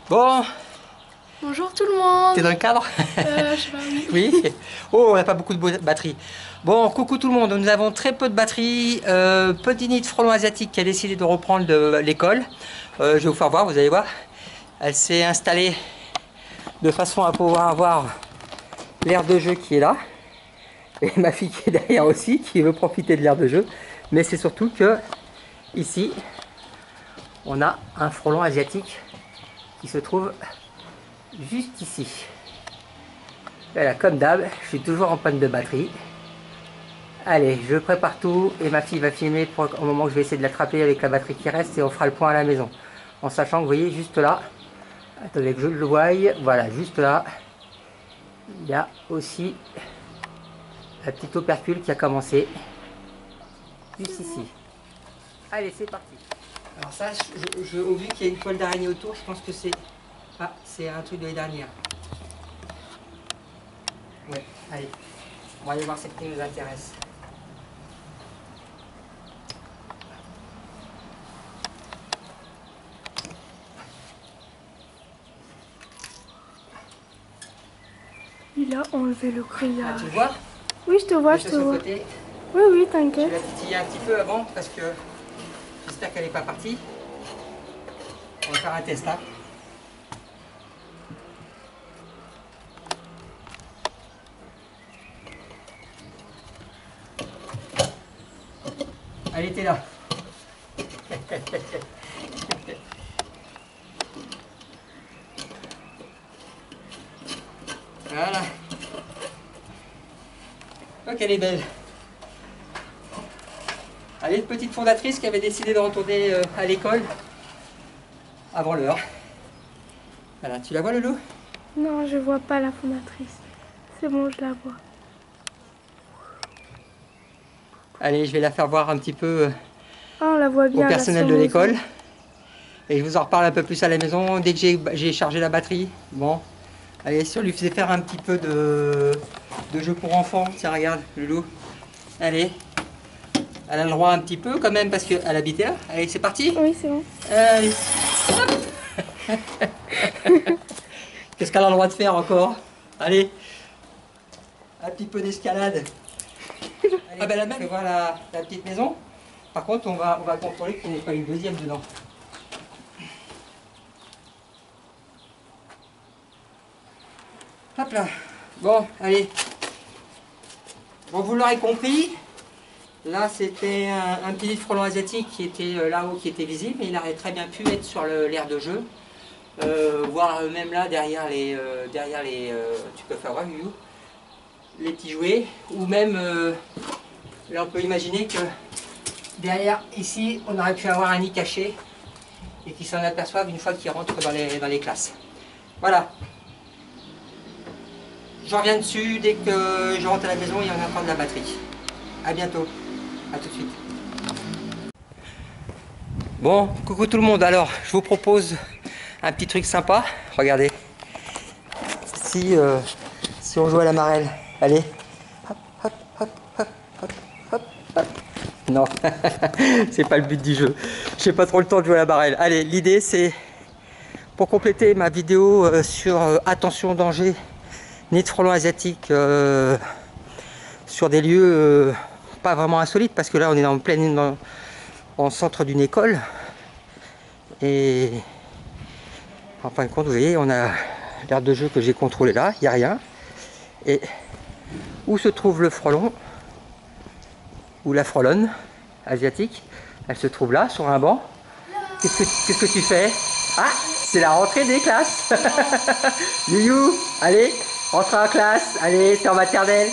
Bon, Bonjour tout le monde. t'es dans le cadre? Je sais pas, oui. Oui. Oh, on n'a pas beaucoup de batterie. Bon, coucou tout le monde. Nous avons très peu de batterie. Petit nid de frelon asiatique qui a décidé de reprendre l'école. Je vais vous faire voir, vous allez voir. Elle s'est installée de façon à pouvoir avoir l'aire de jeu qui est là. Et ma fille qui est derrière aussi, qui veut profiter de l'aire de jeu. Mais c'est surtout que ici, on a un frelon asiatique qui se trouve juste ici. Voilà, comme d'hab, je suis toujours en panne de batterie. Allez, je prépare tout et ma fille va filmer au moment où je vais essayer de l'attraper avec la batterie qui reste et on fera le point à la maison. En sachant que vous voyez juste là, attendez que je le voie, voilà, juste là, il y a aussi la petite opercule qui a commencé. Juste ici. Allez, c'est parti. Alors ça, vu qu'il y a une toile d'araignée autour, je pense que c'est... Ah, c'est un truc de l'année dernière. Ouais, allez. On va aller voir celle qui nous intéresse. Il a enlevé le Ah, grillage. tu le vois? Oui, je te vois, je te vois. Côté. Oui, oui, Je t'inquiète. vais la titiller un petit peu avant parce que j'espère qu'elle n'est pas partie. On va faire un test là. Elle était là. Voilà. Donc elle est belle. Elle est une petite fondatrice qui avait décidé de retourner à l'école avant l'heure. Voilà, tu la vois, Loulou? Non, je vois pas la fondatrice. C'est bon, je la vois. Allez, je vais la faire voir un petit peu Ah, on la voit bien. au personnel de la l'école. Et je vous en reparle un peu plus à la maison dès que j'ai chargé la batterie. Bon, allez, si on lui faisait faire un petit peu de jeu pour enfants. Tiens, regarde, Loulou. Allez, elle a le droit un petit peu quand même parce qu'elle habitait là. Allez, c'est parti. Oui, c'est bon. Allez. Qu'est-ce qu'elle a le droit de faire encore? Allez, un petit peu d'escalade. Ah ben la même, voir la petite maison. Par contre, on va contrôler qu'il n'y ait pas une deuxième dedans. Hop là. Bon, allez. Bon, vous l'aurez compris. Là, c'était un petit nid de frelon asiatique qui était là-haut, qui était visible. Mais il aurait très bien pu être sur l'aire de jeu. Voire même là, derrière les... tu peux faire voir, Youyou, les petits jouets. Ou même, là, on peut imaginer que derrière, ici, on aurait pu avoir un nid caché. Et qu'ils s'en aperçoivent une fois qu'ils rentrent dans les classes. Voilà. Je reviens dessus dès que je rentre à la maison et on va prendre la batterie. A bientôt. A tout de suite. Bon, coucou tout le monde. Alors, je vous propose un petit truc sympa. Regardez. Si on joue à la marelle. Allez. Hop, hop, hop, hop, hop, hop, hop. Non, c'est pas le but du jeu. J'ai pas trop le temps de jouer à la marelle. Allez, l'idée c'est pour compléter ma vidéo sur attention danger, nid de frelon asiatique sur des lieux pas vraiment insolites parce que là on est en pleine en centre d'une école et en fin de compte vous voyez on a l'aire de jeu que j'ai contrôlé là, il n'y a rien. Et où se trouve le frelon ou la frelonne asiatique? Elle se trouve là sur un banc. Qu'est-ce que tu fais? Ah, c'est la rentrée des classes. Youyou, allez, rentre en classe. Allez, t'es en maternelle.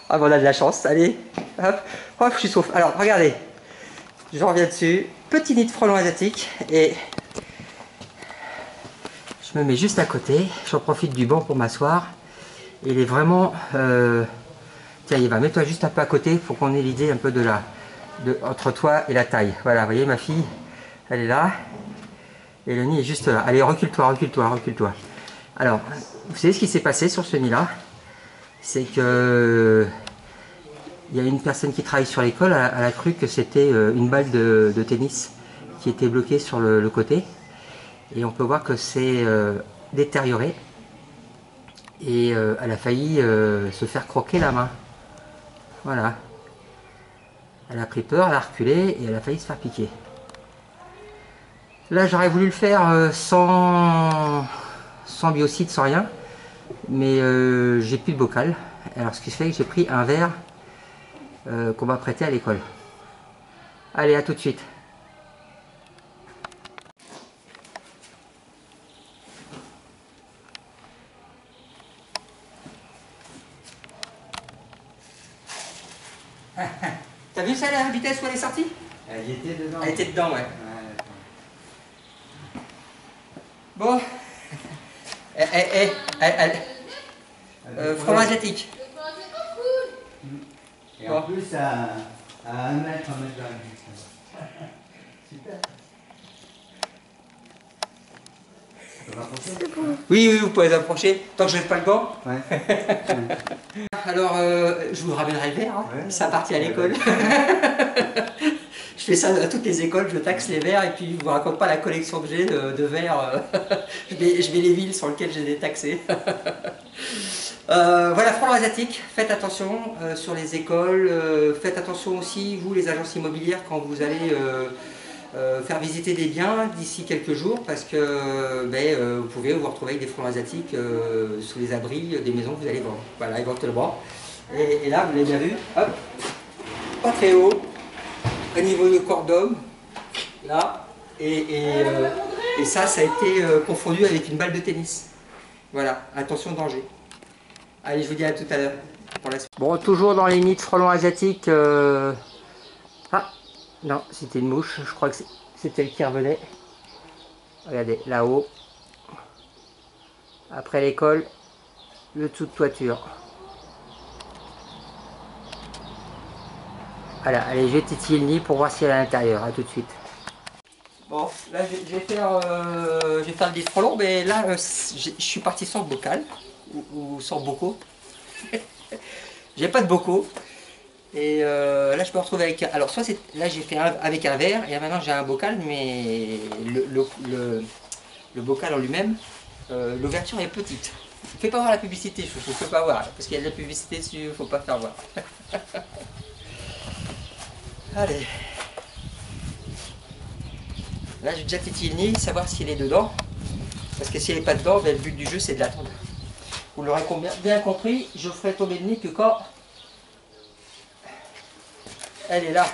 Ah, bon, on a de la chance. Allez, hop, hop, je suis sauf. Alors, regardez, je reviens dessus. Petit nid de frelon asiatique et je me mets juste à côté. J'en profite du banc pour m'asseoir. Il est vraiment... Tiens, il va, mets-toi juste un peu à côté pour qu'on ait l'idée un peu entre toi et la taille. Voilà, vous voyez, ma fille, elle est là. Et le nid est juste là. Allez, recule-toi, recule-toi, recule-toi. Alors, vous savez ce qui s'est passé sur ce nid-là? C'est que... il y a une personne qui travaille sur l'école, elle a cru que c'était une balle de tennis qui était bloquée sur le côté. Et on peut voir que c'est détérioré. Et elle a failli se faire croquer la main. Voilà. Elle a pris peur, elle a reculé et elle a failli se faire piquer. Là, j'aurais voulu le faire sans biocide, sans rien. Mais j'ai plus de bocal. Alors ce qui fait que j'ai pris un verre qu'on m'a prêté à l'école. Allez, à tout de suite. T'as vu ça, la vitesse où elle est sortie? Elle y était dedans. Elle était dedans, ouais. Ouais, Bon. Frelon asiatique. Et en plus, à 1 mètre, 1 mètre de la Super. Ça va approcher? Oui, oui, vous pouvez approcher. Tant que je lève pas le gant. Ouais. Alors, je vous ramènerai le verre. Hein. Ouais. Ça partit à l'école. Je fais ça à toutes les écoles, je taxe les verres et puis je vous raconte pas la collection que j'ai de verres. Je vais les villes sur lesquelles j'ai détaxé. Voilà, frelon asiatique, faites attention sur les écoles, faites attention aussi, vous les agences immobilières, quand vous allez faire visiter des biens d'ici quelques jours, parce que vous pouvez vous retrouver avec des frelons asiatiques sous les abris des maisons que vous allez vendre. Voilà, éventuellement. Et là, vous l'avez bien vu, hop, pas très haut, au niveau du corps d'homme, là, et ça a été confondu avec une balle de tennis. Voilà, attention danger. Allez, je vous dis à tout à l'heure pour la suite. Bon, toujours dans les nids de frelons asiatiques. Ah, non, c'était une mouche. Je crois que c'était elle qui revenait. Regardez, là-haut. Après l'école, le dessous de toiture. Voilà, allez, je vais titiller le nid pour voir si elle est à l'intérieur. À tout de suite. Bon, là, je vais faire le nid de frelons, mais là, je suis parti sans bocal. Ou sans bocaux. J'ai pas de bocaux. Et là je me retrouve avec... Alors soit c'est... Là j'ai fait avec un verre et maintenant j'ai un bocal, mais le bocal en lui-même, l'ouverture est petite. Fais pas voir la publicité, je ne peux pas voir, parce qu'il y a de la publicité dessus, il faut pas faire voir. Allez. Là j'ai déjà titillé le nid, savoir s'il est dedans. Parce que s'il n'est pas dedans, ben, le but du jeu c'est de l'attendre. Vous l'aurez bien compris, je ferai tomber le nid que quand elle est là.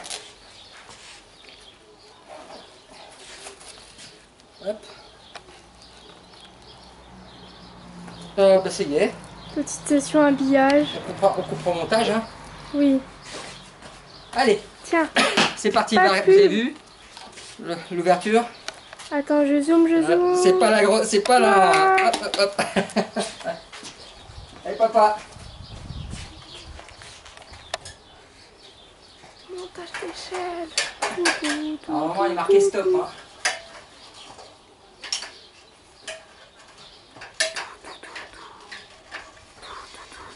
Hop. Bah ça y est. Petite session habillage. On coupe au montage. Hein. Oui. Allez. Tiens. C'est parti, vous avez vu l'ouverture? Attends, je zoome, je zoome. C'est pas la grosse, c'est pas la... Hop, hop, hop. Allez papa. Montage d'échelle. Normalement il est marqué stop. Hein.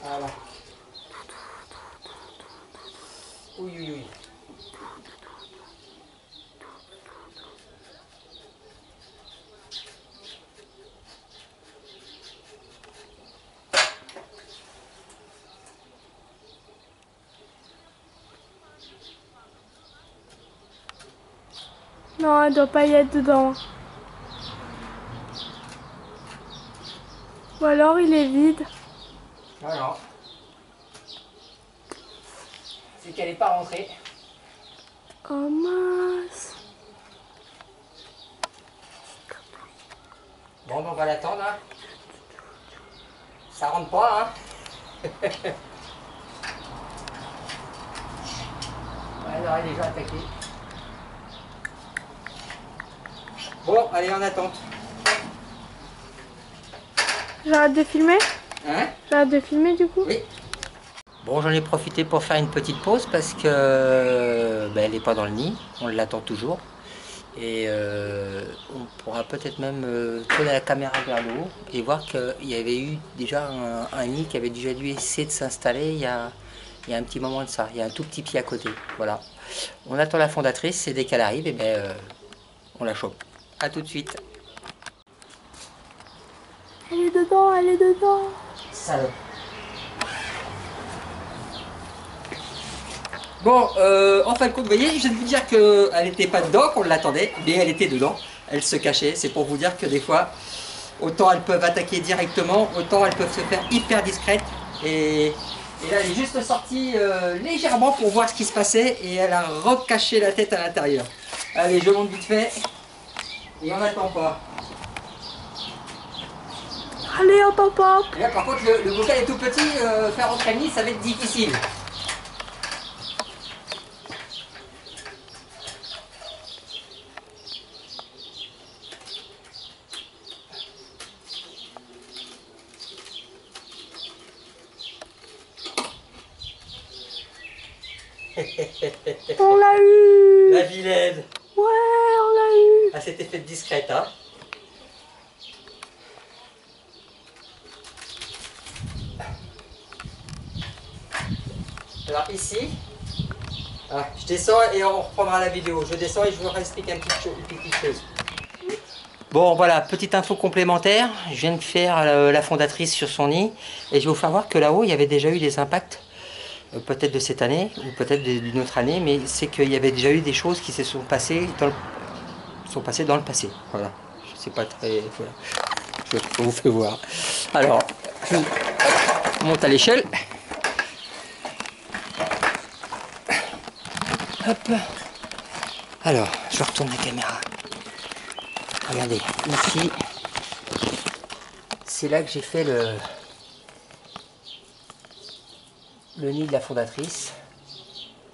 Voilà. Oui, oui, oui. Non, elle doit pas y être dedans. Ou alors il est vide. Alors, c'est qu'elle n'est pas rentrée. Oh mince. Bon, ben on va l'attendre. Hein. Ça rentre pas, hein. Elle aurait déjà attaqué. Bon, allez, en attente. J'arrête de filmer? Hein? J'arrête de filmer du coup? Oui. Bon, j'en ai profité pour faire une petite pause parce que elle n'est pas dans le nid, on l'attend toujours. Et on pourra peut-être même tourner la caméra vers le haut et voir qu'il y avait eu déjà un nid qui avait déjà dû essayer de s'installer il y a un petit moment de ça. Il y a un tout petit pied à côté. Voilà. On attend la fondatrice et dès qu'elle arrive, on la chope. A tout de suite. Elle est dedans, elle est dedans. Salope. Bon, en fin de compte, vous voyez, je viens de vous dire qu'elle n'était pas dedans, qu'on l'attendait, mais elle était dedans. Elle se cachait. C'est pour vous dire que des fois, autant elles peuvent attaquer directement, autant elles peuvent se faire hyper discrètes. Et là, elle est juste sortie légèrement pour voir ce qui se passait et elle a recaché la tête à l'intérieur. Allez, je monte vite fait et on n'attend pas. Allez, hop, hop, hop. Et là, par contre, le bocal est tout petit, faire rentrer le nid, ça va être difficile. On l'a eu. La vilaine. Ouais, on l'a eu. Ah, c'était fait discrète, hein. Alors ici, je descends et on reprendra la vidéo. Je descends et je vous explique une petite chose. Bon voilà, petite info complémentaire. Je viens de faire la fondatrice sur son nid et je vais vous faire voir que là-haut il y avait déjà eu des impacts. Peut-être de cette année ou peut-être d'une autre année, mais c'est qu'il y avait déjà eu des choses qui se sont passées dans le passé. Voilà, je sais pas très. Voilà. Je vous fais voir. Alors, je monte à l'échelle. Hop. Alors, je retourne la caméra. Regardez, ici, c'est là que j'ai fait le nid de la fondatrice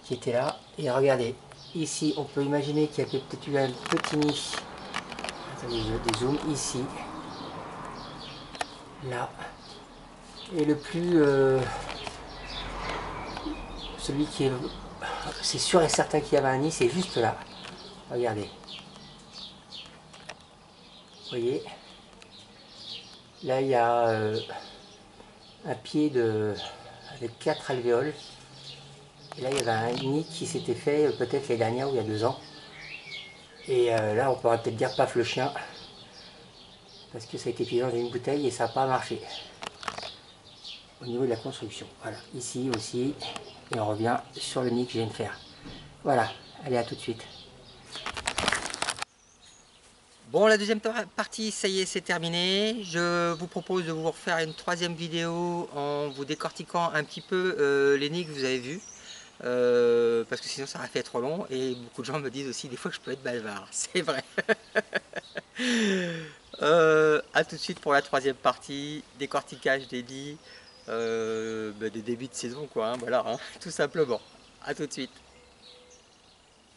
qui était là. Et regardez, ici, on peut imaginer qu'il y a peut-être eu un petit nid. Attendez, je dézoome ici, là. Et le plus, celui qui est, c'est sûr et certain qu'il y avait un nid, c'est juste là. Regardez. Vous voyez, là il y a un pied avec 4 alvéoles. Et là il y avait un nid qui s'était fait peut-être l'année dernière ou il y a 2 ans. Et là on pourrait peut-être dire paf le chien. Parce que ça a été pris dans une bouteille et ça n'a pas marché. Au niveau de la construction. Voilà, ici aussi. Et on revient sur le nid que je viens de faire. Voilà, allez à tout de suite. Bon, la deuxième partie, ça y est, c'est terminé. Je vous propose de vous refaire une troisième vidéo en vous décortiquant un petit peu les nids que vous avez vus. Parce que sinon ça aurait fait trop long. Et beaucoup de gens me disent aussi des fois que je peux être bavard. C'est vrai. À tout de suite pour la troisième partie, décortiquage des nids, des débuts de saison, quoi. Hein, voilà, hein, tout simplement. À tout de suite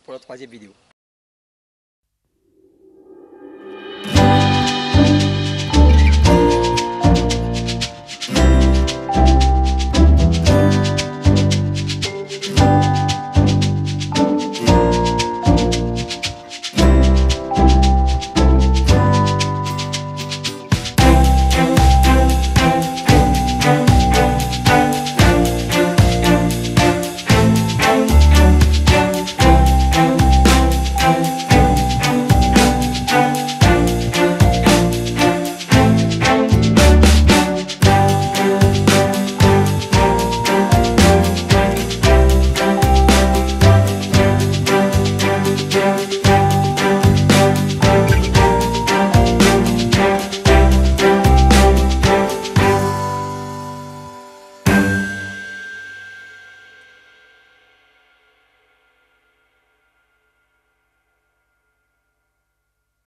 pour la troisième vidéo.